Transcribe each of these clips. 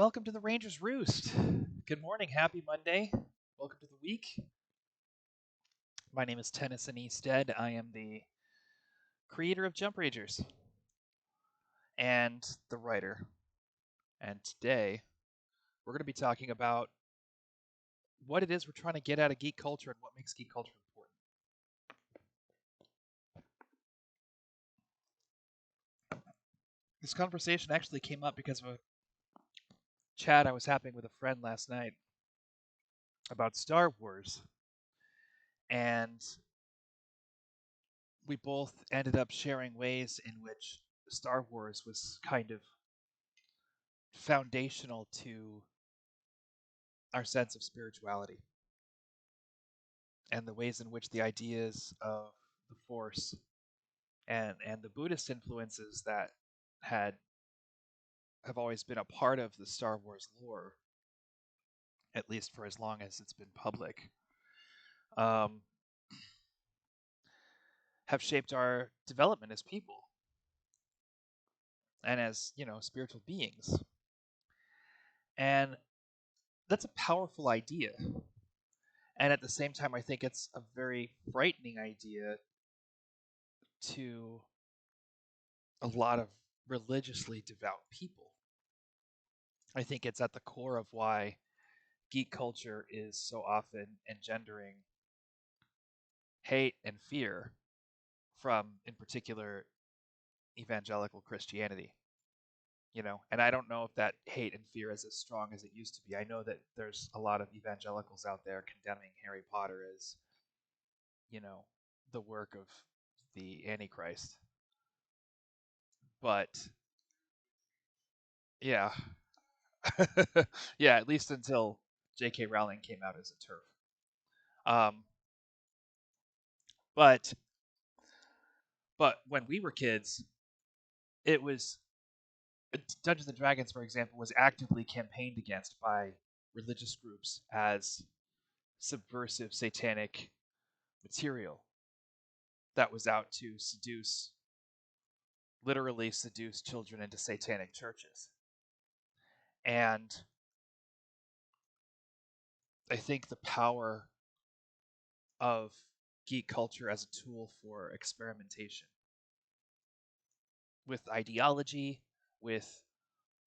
welcome to the Rangers Roost. Good morning, happy Monday. Welcome to the week. My name is Tennyson E. Stead. I am the creator of Jump Rangers and the writer. And today we're going to be talking about what it is we're trying to get out of geek culture and what makes geek culture important. This conversation actually came up because of a chat I was having with a friend last night about Star Wars. And we both ended up sharing ways in which Star Wars was kind of foundational to our sense of spirituality and the ways in which the ideas of the Force and the Buddhist influences that had have always been a part of the Star Wars lore, at least for as long as it's been public, um, have shaped our development as people and as spiritual beings. And that's a powerful idea. And at the same time, I think it's a very frightening idea to a lot of religiously devout people. I think it's at the core of why geek culture is so often engendering hate and fear from, in particular, evangelical Christianity. And I don't know if that hate and fear is as strong as it used to be. I know that there's a lot of evangelicals out there condemning Harry Potter as, you know, the work of the Antichrist. But yeah, yeah, at least until J.K. Rowling came out as a turf. Um, but when we were kids, it was Dungeons and Dragons, for example, was actively campaigned against by religious groups as subversive satanic material that was out to literally seduce children into satanic churches. And I think the power of geek culture as a tool for experimentation with ideology, with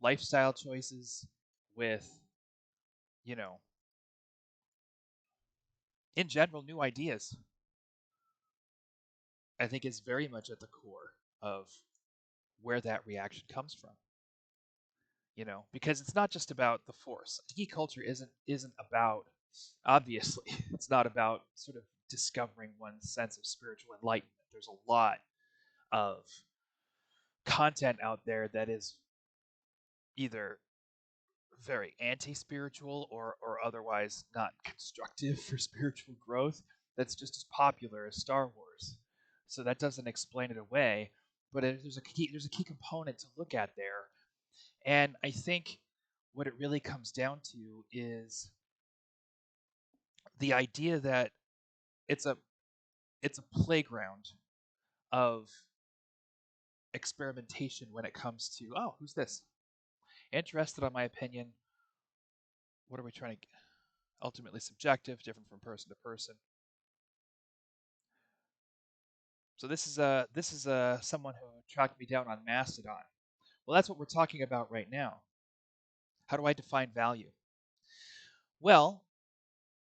lifestyle choices, with, you know, in general, new ideas, I think is very much at the core of where that reaction comes from. Because it's not just about the Force. Geek culture isn't about, obviously, it's not about sort of discovering one's sense of spiritual enlightenment. There's a lot of content out there that is either very anti-spiritual or otherwise not constructive for spiritual growth that's just as popular as Star Wars. So that doesn't explain it away, but there's a key component to look at there. And I think what it really comes down to is the idea that it's a it's a playground of experimentation when it comes to, oh, who's this? Interested on my opinion. What are we trying to ultimately subjective, different from person to person. So this is someone who tracked me down on Mastodon. Well, that's what we're talking about right now. How do I define value? Well,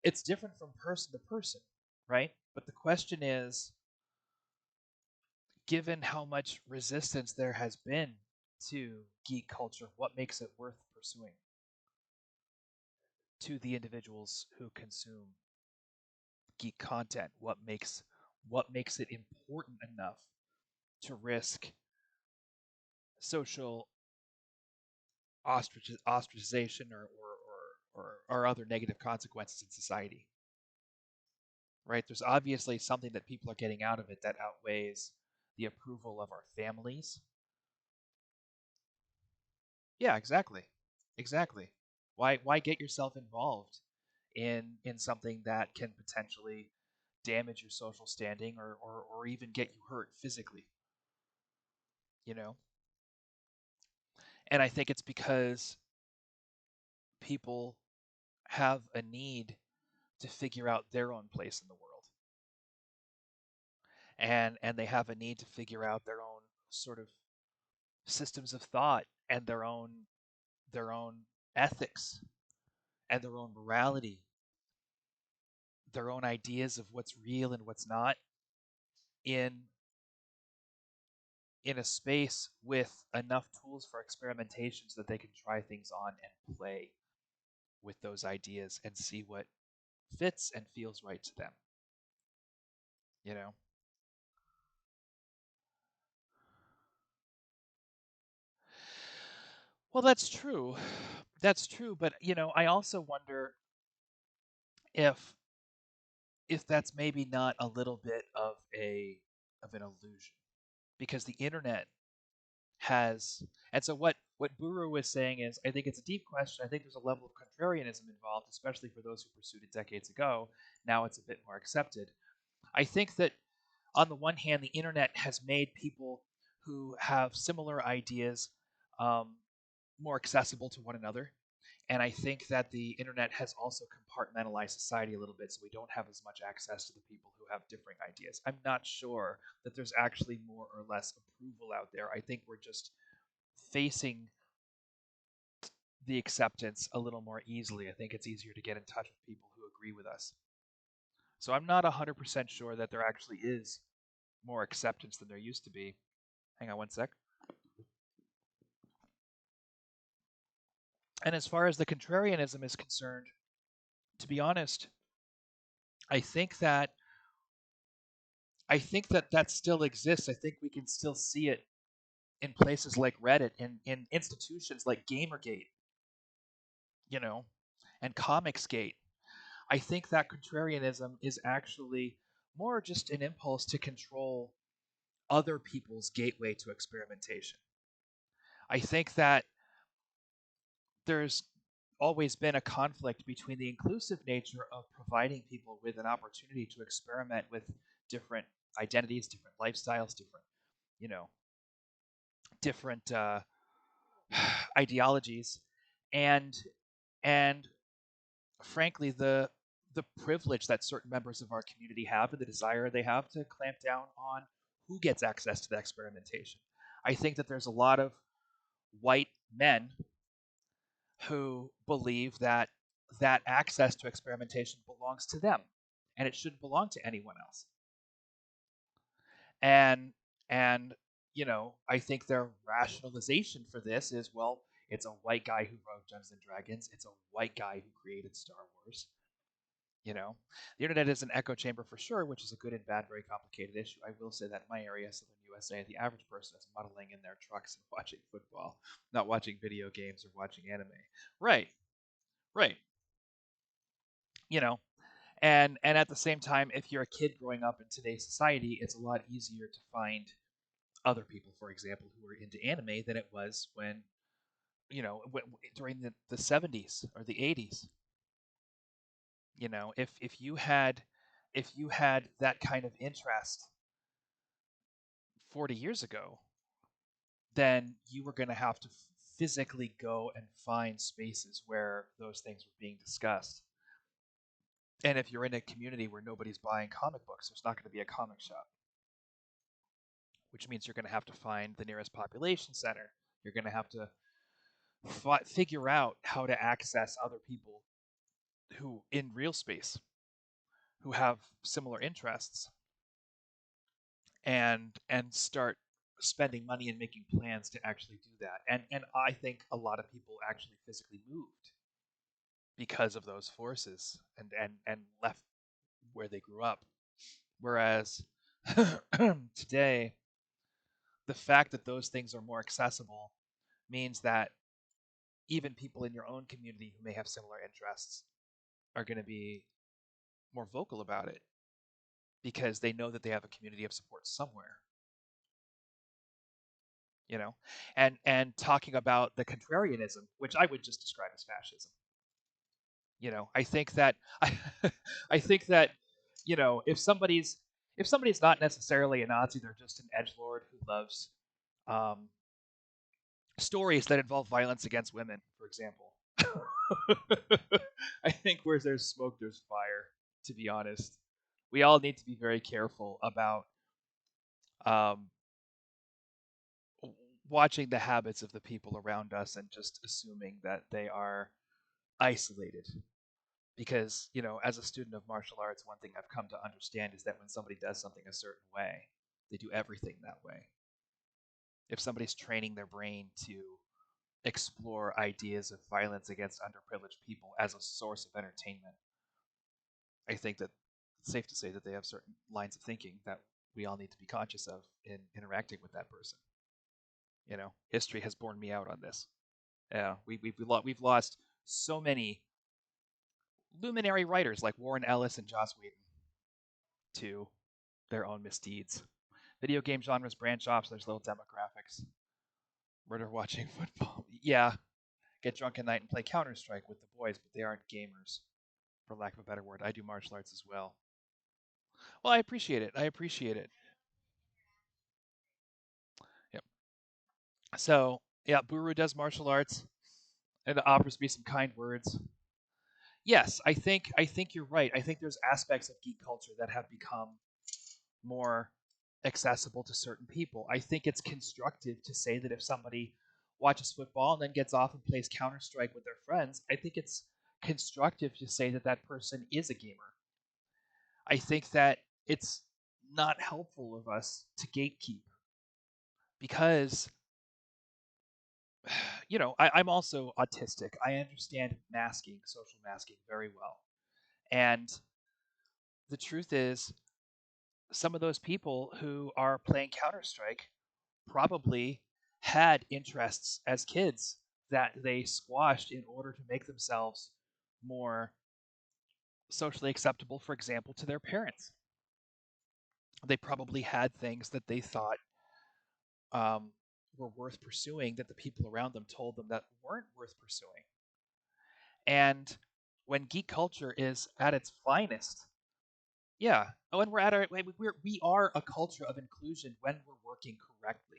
it's different from person to person, right? But the question is, given how much resistance there has been to geek culture, what makes it worth pursuing to the individuals who consume geek content? What makes it important enough to risk social ostracization or other negative consequences in society? Right? There's obviously something that people are getting out of it that outweighs the approval of our families. Yeah, exactly. Exactly. Why get yourself involved in something that can potentially damage your social standing or even get you hurt physically, you know? And I think it's because people have a need to figure out their own place in the world, and they have a need to figure out their own sort of systems of thought and their own ethics and their own morality, their own ideas of what's real and what's not in in a space with enough tools for experimentation so that they can try things on and play with those ideas and see what fits and feels right to them, you know. Well, that's true. That's true, but I also wonder if that's maybe not a little bit of an illusion, because the internet has. And so what Buru was saying is, I think it's a deep question. I think there's a level of contrarianism involved, especially for those who pursued it decades ago. Now it's a bit more accepted. I think that on the one hand, the internet has made people who have similar ideas um, more accessible to one another. And I think that the internet has also compartmentalized society a little bit, so we don't have as much access to the people who have differing ideas. I'm not sure that there's actually more or less approval out there. I think we're just facing the acceptance a little more easily. I think it's easier to get in touch with people who agree with us. So I'm not 100% sure that there actually is more acceptance than there used to be. Hang on one sec. And as far as the contrarianism is concerned, to be honest, I think that that still exists. I think we can still see it in places like Reddit, in institutions like Gamergate, you know, and Comicsgate. I think that contrarianism is actually more just an impulse to control other people's gateway to experimentation. I think that there's always been a conflict between the inclusive nature of providing people with an opportunity to experiment with different identities, different lifestyles, you know, different ideologies, and and frankly the privilege that certain members of our community have and the desire they have to clamp down on who gets access to the experimentation. I think that there's a lot of white men who believe that access to experimentation belongs to them and it shouldn't belong to anyone else. And I think their rationalization for this is, well, it's a white guy who wrote Dungeons and Dragons. It's a white guy who created Star Wars. The internet is an echo chamber for sure, which is a good and bad, very complicated issue. I will say that in my area, Southern USA, the average person is muddling in their trucks and watching football, not watching video games or watching anime. Right, right. You know, and at the same time, if you're a kid growing up in today's society, it's a lot easier to find other people, for example, who are into anime than it was when during the 70s or the 80s. If you had that kind of interest 40 years ago, then you were going to have to physically go and find spaces where those things were being discussed. And if you're in a community where nobody's buying comic books, there's not going to be a comic shop, which means you're going to have to find the nearest population center. You're going to have to figure out how to access other people who in real space who have similar interests, and start spending money and making plans to actually do that. And I think a lot of people actually physically moved because of those forces, and left where they grew up. Whereas today, the fact that those things are more accessible means that even people in your own community who may have similar interests are going to be more vocal about it because they know that they have a community of support somewhere. you know and talking about the contrarianism, which I would just describe as fascism. I think that I think that if somebody's not necessarily a Nazi, they're just an edgelord who loves um, stories that involve violence against women, for example. I think where there's smoke, there's fire. To be honest, we all need to be very careful about um, watching the habits of the people around us and just assuming that they are isolated. Because, as a student of martial arts, one thing I've come to understand is that when somebody does something a certain way, they do everything that way. If somebody's training their brain to explore ideas of violence against underprivileged people as a source of entertainment, I think that it's safe to say that they have certain lines of thinking that we all need to be conscious of in interacting with that person. History has borne me out on this. Yeah, we've lost so many luminary writers like Warren Ellis and Joss Whedon to their own misdeeds. Video game genres branch off, so there's little demographics. Murder watching football. Yeah, get drunk at night and play Counter Strike with the boys, but they aren't gamers, for lack of a better word. I do martial arts as well. Well, I appreciate it. I appreciate it. Yep. So, yeah, Buru does martial arts and offers me some kind words. Yes, I think you're right. I think there's aspects of geek culture that have become more accessible to certain people. I think it's constructive to say that if somebody watches football and then gets off and plays Counter Strike with their friends, I think it's constructive to say that that person is a gamer. I think that it's not helpful of us to gatekeep because, I'm also autistic. I understand masking, social masking, very well. And the truth is, some of those people who are playing Counter Strike probably had interests as kids that they squashed in order to make themselves more socially acceptable, for example, to their parents. They probably had things that they thought um, were worth pursuing that the people around them told them that weren't worth pursuing. And when geek culture is at its finest, yeah. Oh, and we are a culture of inclusion when we're working correctly.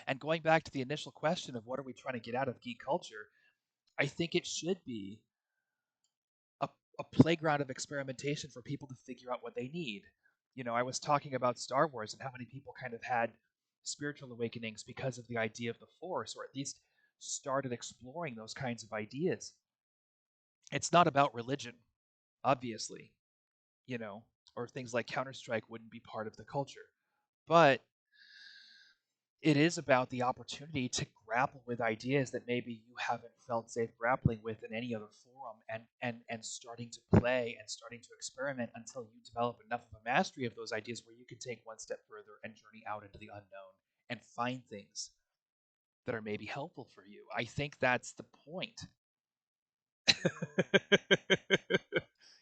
And going back to the initial question of what are we trying to get out of geek culture, I think it should be a, a playground of experimentation for people to figure out what they need. I was talking about Star Wars and how many people kind of had spiritual awakenings because of the idea of the Force, or at least started exploring those kinds of ideas. It's not about religion, obviously, you know, or things like Counter Strike wouldn't be part of the culture. But it is about the opportunity to grapple with ideas that maybe you haven't felt safe grappling with in any other forum, and starting to play and starting to experiment until you develop enough of a mastery of those ideas where you can take one step further and journey out into the unknown and find things that are maybe helpful for you. I think that's the point.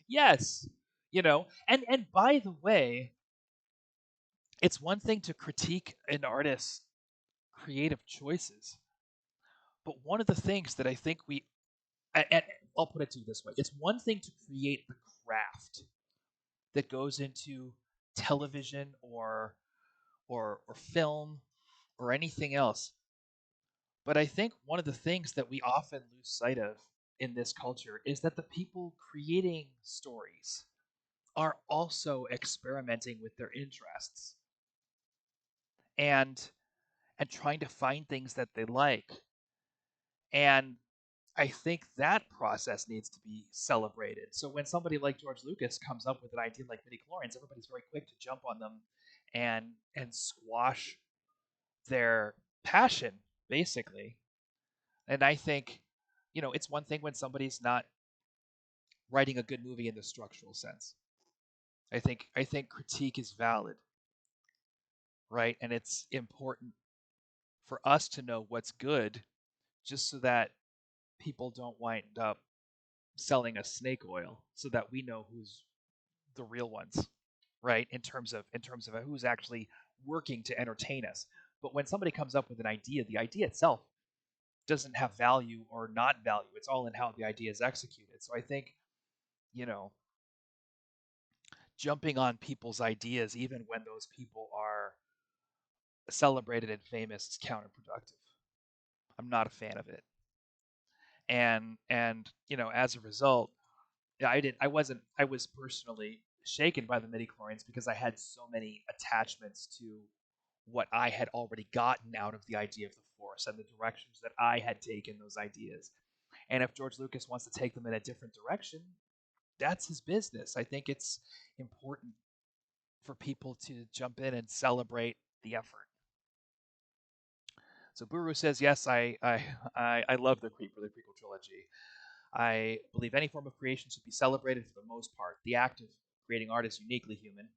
Yes. And by the way, it's one thing to critique an artist's creative choices, but one of the things that I think and I'll put it to you this way: it's one thing to create the craft that goes into television or film or anything else, but I think one of the things that we often lose sight of in this culture is that the people creating stories are also experimenting with their interests and and trying to find things that they like. And I think that process needs to be celebrated. So when somebody like George Lucas comes up with an idea like midichlorians, everybody's very quick to jump on them and squash their passion, basically. And I think, it's one thing when somebody's not writing a good movie in the structural sense. I think critique is valid, right? And it's important for us to know what's good, just so that people don't wind up selling us snake oil, so that we know who's the real ones, right? In terms of who's actually working to entertain us. But when somebody comes up with an idea, the idea itself doesn't have value or not value. It's all in how the idea is executed. So I think, you know, jumping on people's ideas, even when those people are celebrated and famous, is counterproductive. I'm not a fan of it. and as a result, yeah, I was personally shaken by the midichlorians because I had so many attachments to what I had already gotten out of the idea of the Force and the directions that I had taken those ideas. And if George Lucas wants to take them in a different direction, that's his business. I think it's important for people to jump in and celebrate the effort. So Buru says, yes, I love the prequel trilogy. I believe any form of creation should be celebrated for the most part. The act of creating art is uniquely human.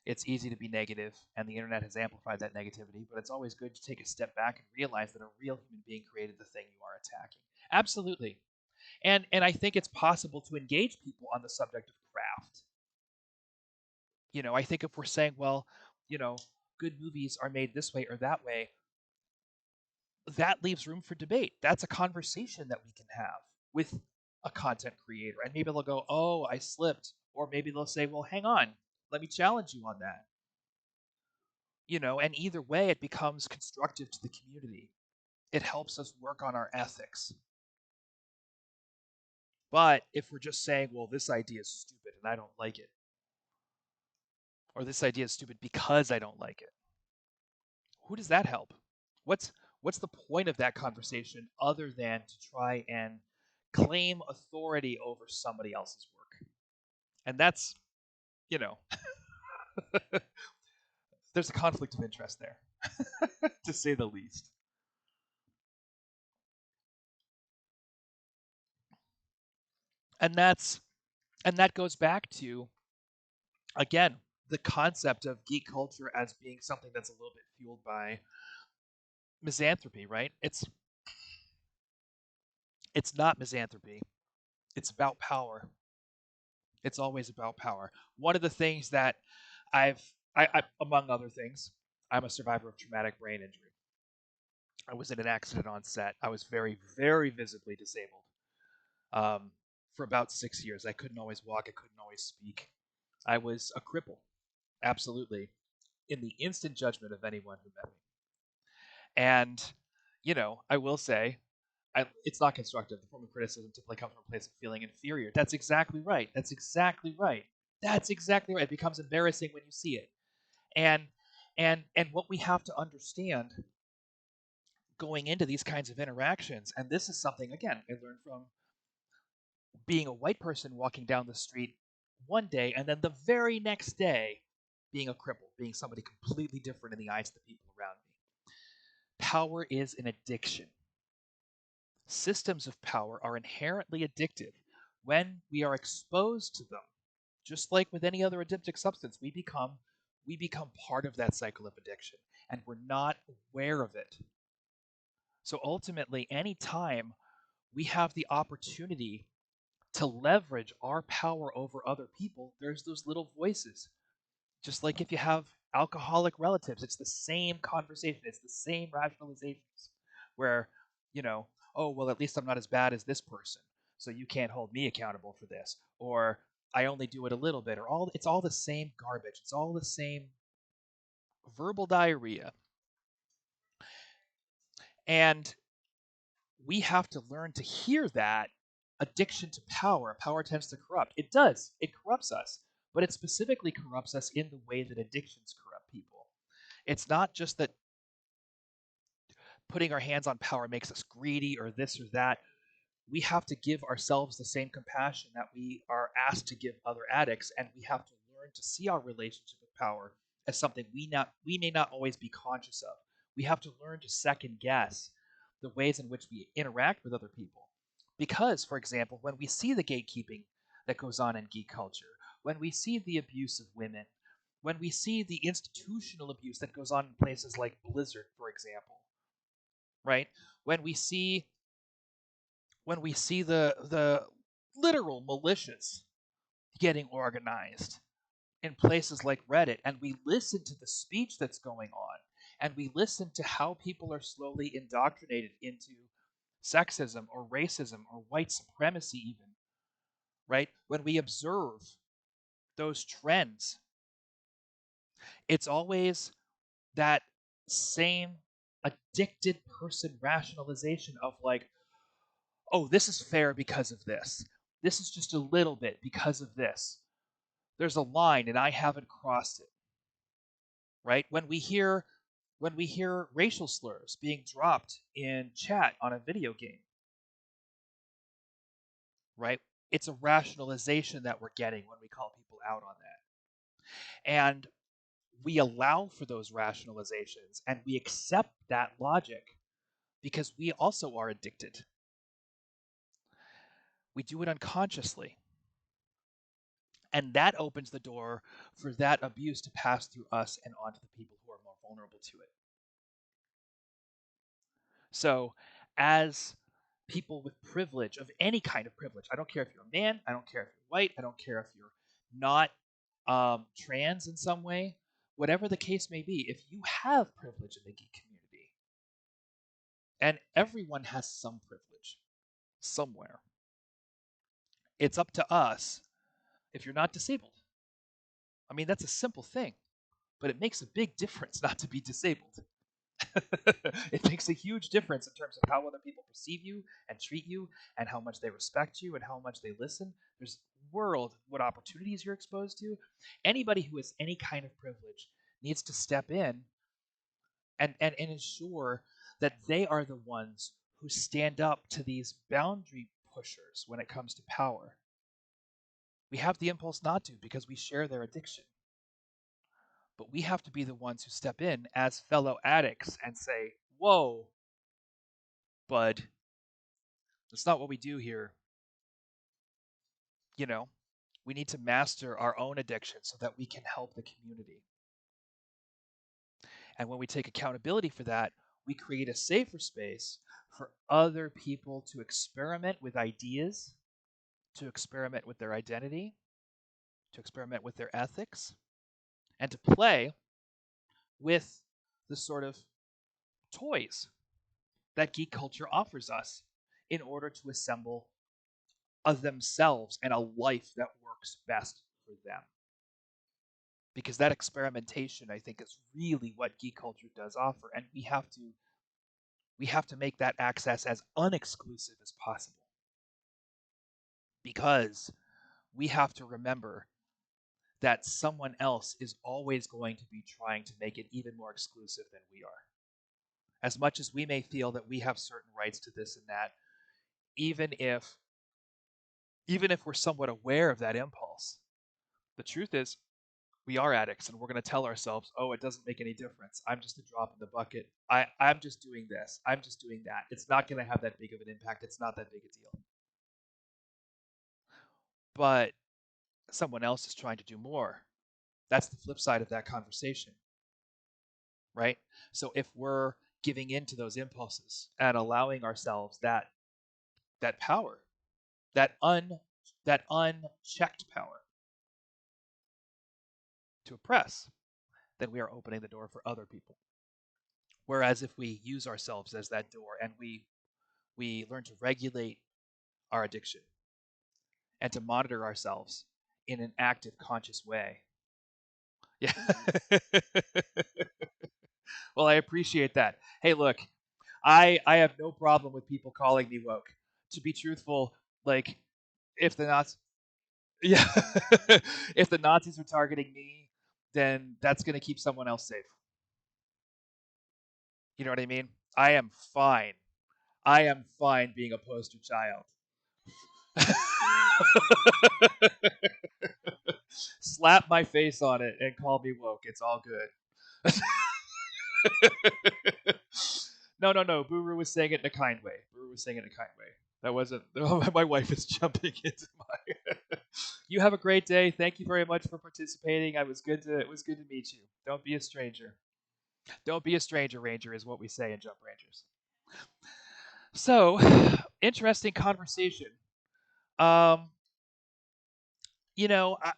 It's easy to be negative, and the internet has amplified that negativity, but it's always good to take a step back and realize that a real human being created the thing you are attacking. Absolutely. And I think it's possible to engage people on the subject of craft. I think if we're saying, well, you know, good movies are made this way or that way, that leaves room for debate. That's a conversation that we can have with a content creator. And maybe they'll go, oh, I slipped. Or maybe they'll say, well, hang on, let me challenge you on that. And either way, it becomes constructive to the community. It helps us work on our ethics. But if we're just saying, well, this idea is stupid and I don't like it, or this idea is stupid because I don't like it, who does that help? What's what's the point of that conversation other than to try and claim authority over somebody else's work? And that's, you know, there's a conflict of interest there, to say the least. And that goes back to, again, the concept of geek culture as being something that's a little bit fueled by misanthropy, right? It's not misanthropy. It's about power. It's always about power. One of the things that among other things, I'm a survivor of traumatic brain injury. I was in an accident on set. I was very, very visibly disabled um, for about 6 years. I couldn't always walk. I couldn't always speak. I was a cripple, absolutely, in the instant judgment of anyone who met me. And, I will say, it's not constructive. The form of criticism typically comes from a place of feeling inferior. That's exactly right. That's exactly right. That's exactly right. It becomes embarrassing when you see it. And and what we have to understand going into these kinds of interactions, and this is something again I learned from being a white person walking down the street one day, and then the very next day being a cripple, being somebody completely different in the eyes of the people around me. Power is an addiction. Systems of power are inherently addictive. When we are exposed to them, just like with any other addictive substance, we become part of that cycle of addiction, and we're not aware of it. So ultimately, anytime we have the opportunity to leverage our power over other people, there's those little voices. Just like if you have alcoholic relatives, it's the same conversation, it's the same rationalizations where, oh, well, at least I'm not as bad as this person, so you can't hold me accountable for this. Or I only do it a little bit, or it's all the same garbage. It's all the same verbal diarrhea. And we have to learn to hear that addiction to power. Power tends to corrupt. It does. It corrupts us, but it specifically corrupts us in the way that addictions corrupt people. It's not just that putting our hands on power makes us greedy or this or that. We have to give ourselves the same compassion that we are asked to give other addicts, and we have to learn to see our relationship with power as something we may not always be conscious of. We have to learn to second guess the ways in which we interact with other people. Because, for example, when we see the gatekeeping that goes on in geek culture, when we see the abuse of women, when we see the institutional abuse that goes on in places like Blizzard, for example, right? When we see the literal militias getting organized in places like Reddit, and we listen to the speech that's going on, and we listen to how people are slowly indoctrinated into sexism or racism or white supremacy, even, right? When we observe those trends, it's always that same addicted person rationalization of like, oh, this is fair because of this. This is just a little bit because of this. There's a line and I haven't crossed it. Right? When we hear racial slurs being dropped in chat on a video game, right? It's a rationalization that we're getting when we call people out on that. And we allow for those rationalizations and we accept that logic because we also are addicted. We do it unconsciously. And that opens the door for that abuse to pass through us and onto the people who are more vulnerable to it. So, as people with privilege, of any kind of privilege, I don't care if you're a man, I don't care if you're white, I don't care if you're not trans in some way, whatever the case may be, if you have privilege in the geek community, and everyone has some privilege somewhere, it's up to us if you're not disabled. I mean, that's a simple thing, but it makes a big difference not to be disabled. It makes a huge difference in terms of how other people perceive you and treat you and how much they respect you and how much they listen. There's world what opportunities you're exposed to. Anybody who has any kind of privilege needs to step in and ensure that they are the ones who stand up to these boundary pushers when it comes to power. We have the impulse not to because we share their addiction. But we have to be the ones who step in as fellow addicts and say, whoa, bud, that's not what we do here. You know, we need to master our own addiction so that we can help the community. And when we take accountability for that, we create a safer space for other people to experiment with ideas, to experiment with their identity, to experiment with their ethics, and to play with the sort of toys that geek culture offers us in order to assemble a themselves and a life that works best for them. Because that experimentation, I think, is really what geek culture does offer, and we have to make that access as unexclusive as possible. Because we have to remember that someone else is always going to be trying to make it even more exclusive than we are. As much as we may feel that we have certain rights to this and that, even if even if we're somewhat aware of that impulse, the truth is we are addicts and we're going to tell ourselves, oh, it doesn't make any difference. I'm just a drop in the bucket. I'm just doing this. I'm just doing that. It's not going to have that big of an impact. It's not that big a deal. But someone else is trying to do more. That's the flip side of that conversation, right? So if we're giving in to those impulses and allowing ourselves that power, that un that unchecked power to oppress, then we are opening the door for other people. Whereas if we use ourselves as that door and we learn to regulate our addiction and to monitor ourselves in an active, conscious way. Yeah. Well, I appreciate that. Hey, look, I have no problem with people calling me woke. To be truthful, like if the Nazis, yeah, if the Nazis are targeting me, then that's going to keep someone else safe. You know what I mean? I am fine. I am fine being a poster child. Slap my face on it and call me woke. It's all good. No, no, no. Buru was saying it in a kind way. Buru was saying it in a kind way. That wasn't. My wife is jumping into my. You have a great day. Thank you very much for participating. It was good to meet you. Don't be a stranger. Don't be a stranger, Ranger, is what we say in Jump Rangers. So, interesting conversation. Um, I,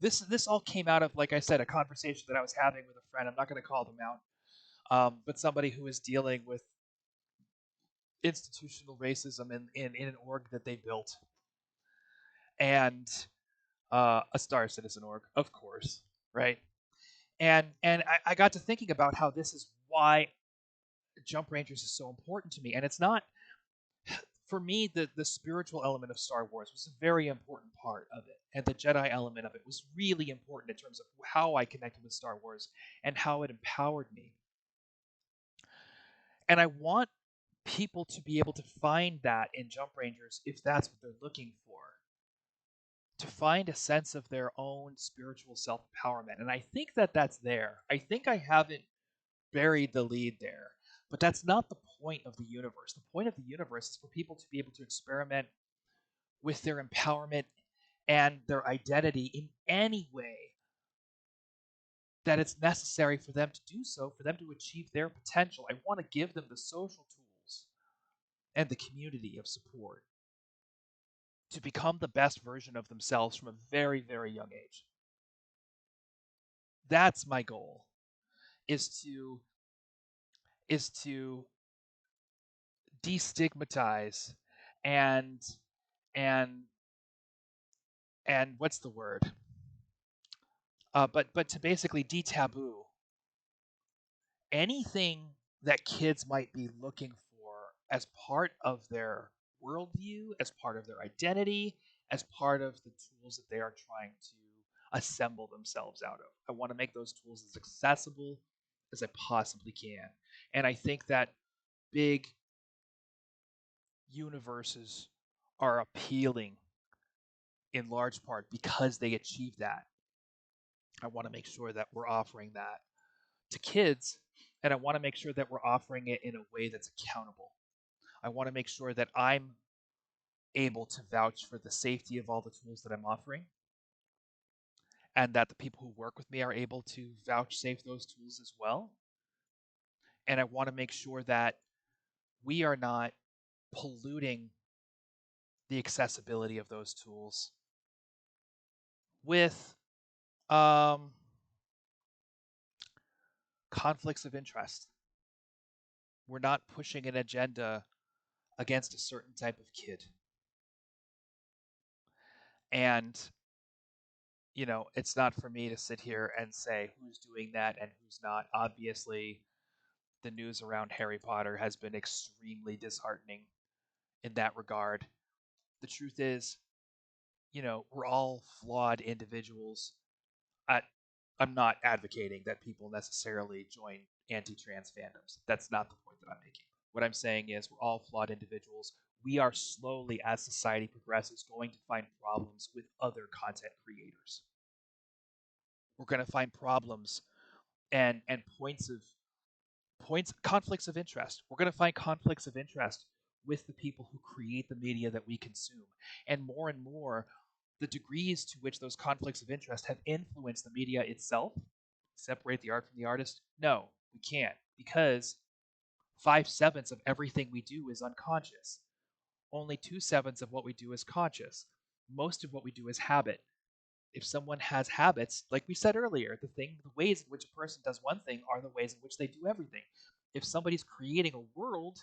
this all came out of, like I said, a conversation that I was having with a friend. I'm not going to call them out, but somebody who is dealing with institutional racism in an org that they built, and a Star Citizen org, of course, right? And I got to thinking about how this is why Jump Rangers is so important to me, and it's not for me, the spiritual element of Star Wars was a very important part of it, and the Jedi element of it was really important in terms of how I connected with Star Wars and how it empowered me. And I want people to be able to find that in Jump Rangers if that's what they're looking for, to find a sense of their own spiritual self empowerment. And I think that that's there. I think I haven't buried the lead there. But that's not the point of the universe. The point of the universe is for people to be able to experiment with their empowerment and their identity in any way that it's necessary for them to do so, for them to achieve their potential. I want to give them the social tools and the community of support to become the best version of themselves from a very, very young age. That's my goal, is to destigmatize and and and what's the word? But to basically detaboo anything that kids might be looking for as part of their worldview, as part of their identity, as part of the tools that they are trying to assemble themselves out of. I want to make those tools as accessible as I possibly can. And I think that big universes are appealing in large part because they achieve that. I want to make sure that we're offering that to kids, and I want to make sure that we're offering it in a way that's accountable. I want to make sure that I'm able to vouch for the safety of all the tools that I'm offering, and that the people who work with me are able to vouchsafe those tools as well. And I want to make sure that we are not polluting the accessibility of those tools with um, conflicts of interest. We're not pushing an agenda against a certain type of kid. And, it's not for me to sit here and say who's doing that and who's not. Obviously, the news around Harry Potter has been extremely disheartening in that regard. The truth is, we're all flawed individuals. I, I'm not advocating that people necessarily join anti trans fandoms. That's not the point that I'm making. What I'm saying is, we're all flawed individuals. We are slowly, as society progresses, going to find problems with other content creators. We're going to find problems and points conflicts of interest. We're going to find conflicts of interest with the people who create the media that we consume. And more, the degrees to which those conflicts of interest have influenced the media itself, separate the art from the artist? No, we can't, because 5/7 of everything we do is unconscious. Only 2/7 of what we do is conscious. Most of what we do is habit. If someone has habits, like we said earlier, the ways in which a person does one thing are the ways in which they do everything. If somebody's creating a world,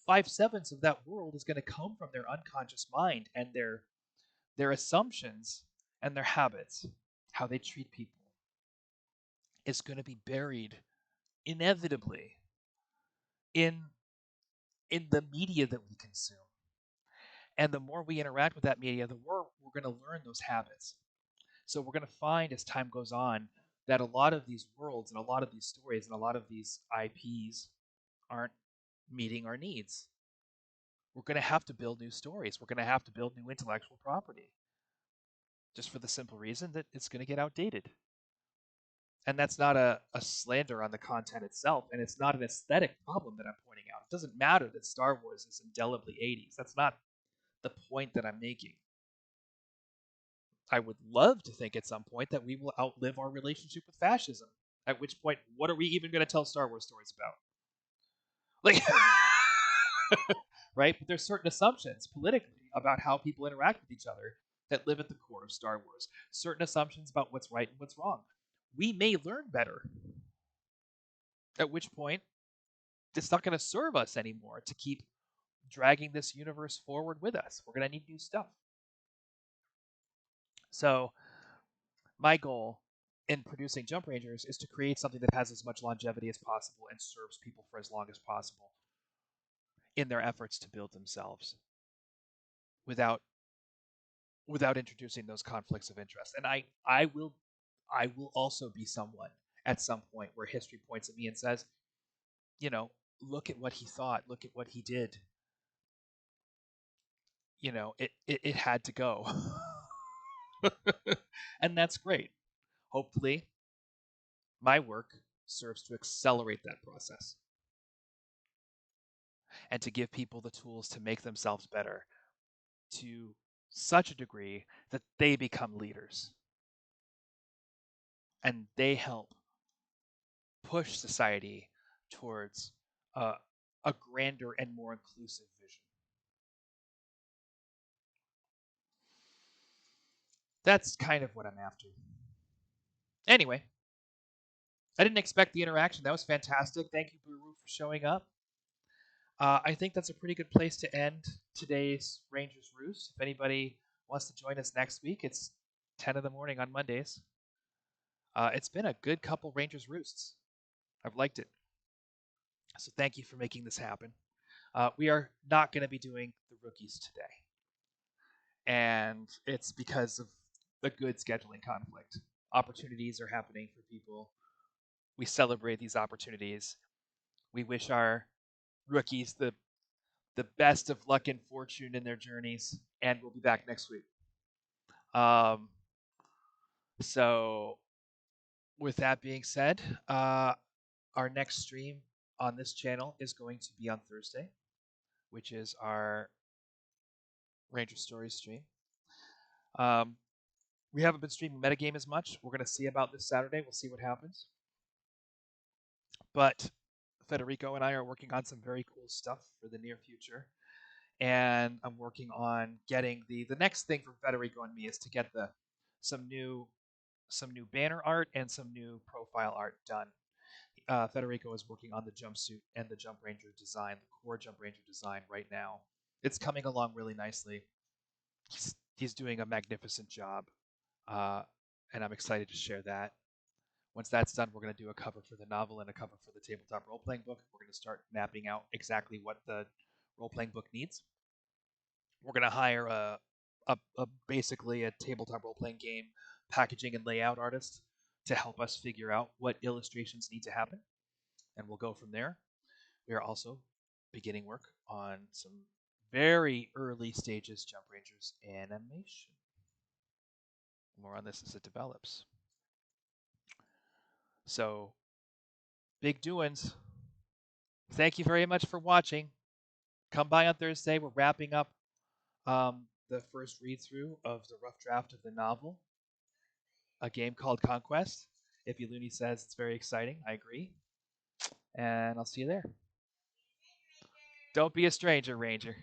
5/7 of that world is going to come from their unconscious mind and their assumptions and their habits. How they treat people is going to be buried inevitably in in the media that we consume. And the more we interact with that media, the more we're going to learn those habits. So we're going to find as time goes on that a lot of these worlds and a lot of these stories and a lot of these IPs aren't meeting our needs. We're going to have to build new stories. We're going to have to build new intellectual property, just for the simple reason that it's going to get outdated. And that's not a slander on the content itself, and it's not an aesthetic problem that I'm pointing out. It doesn't matter that Star Wars is indelibly 80s. That's not the point that I'm making. I would love to think at some point that we will outlive our relationship with fascism. At which point, what are we even going to tell Star Wars stories about? Like, right? But there's certain assumptions politically about how people interact with each other that live at the core of Star Wars. Certain assumptions about what's right and what's wrong. We may learn better. At which point, it's not going to serve us anymore to keep dragging this universe forward with us. We're going to need new stuff. So, my goal in producing Jump Rangers is to create something that has as much longevity as possible and serves people for as long as possible in their efforts to build themselves. without without introducing those conflicts of interest. And I will also be someone at some point where history points at me and says, you know, look at what he thought, look at what he did. It had to go. And that's great. Hopefully, my work serves to accelerate that process and to give people the tools to make themselves better to such a degree that they become leaders and they help push society towards uh, a grander and more inclusive vision. That's kind of what I'm after. Anyway, I didn't expect the interaction. That was fantastic. Thank you, Buru, for showing up. I think that's a pretty good place to end today's Rangers Roost. If anybody wants to join us next week, it's 10 in the morning on Mondays. It's been a good couple Rangers Roosts. I've liked it. So thank you for making this happen. We are not going to be doing the rookies today. And it's because of the good scheduling conflict. Opportunities are happening for people. We celebrate these opportunities. We wish our rookies the best of luck and fortune in their journeys, and we'll be back next week. Um, so, with that being said, our next stream on this channel is going to be on Thursday, which is our Ranger Stories stream. Um, we haven't been streaming metagame as much. We're going to see about this Saturday. We'll see what happens. But Federico and I are working on some very cool stuff for the near future. And I'm working on getting the next thing for Federico and me is to get some new banner art and some new profile art done. Federico is working on the jumpsuit and the Jump Ranger design, the core Jump Ranger design right now. It's coming along really nicely. He's doing a magnificent job, and I'm excited to share that. Once that's done, we're going to do a cover for the novel and a cover for the tabletop role-playing book. We're going to start mapping out exactly what the role-playing book needs. We're going to hire basically a tabletop role-playing game packaging and layout artist to help us figure out what illustrations need to happen, and we'll go from there. We are also beginning work on some very early stages Jump Rangers animation. More on this as it develops. So, big doings. Thank you very much for watching. Come by on Thursday. We're wrapping up the first read through of the rough draft of the novel, a game called Conquest. If Looney says it's very exciting, I agree. And I'll see you there. Don't be a stranger, Ranger.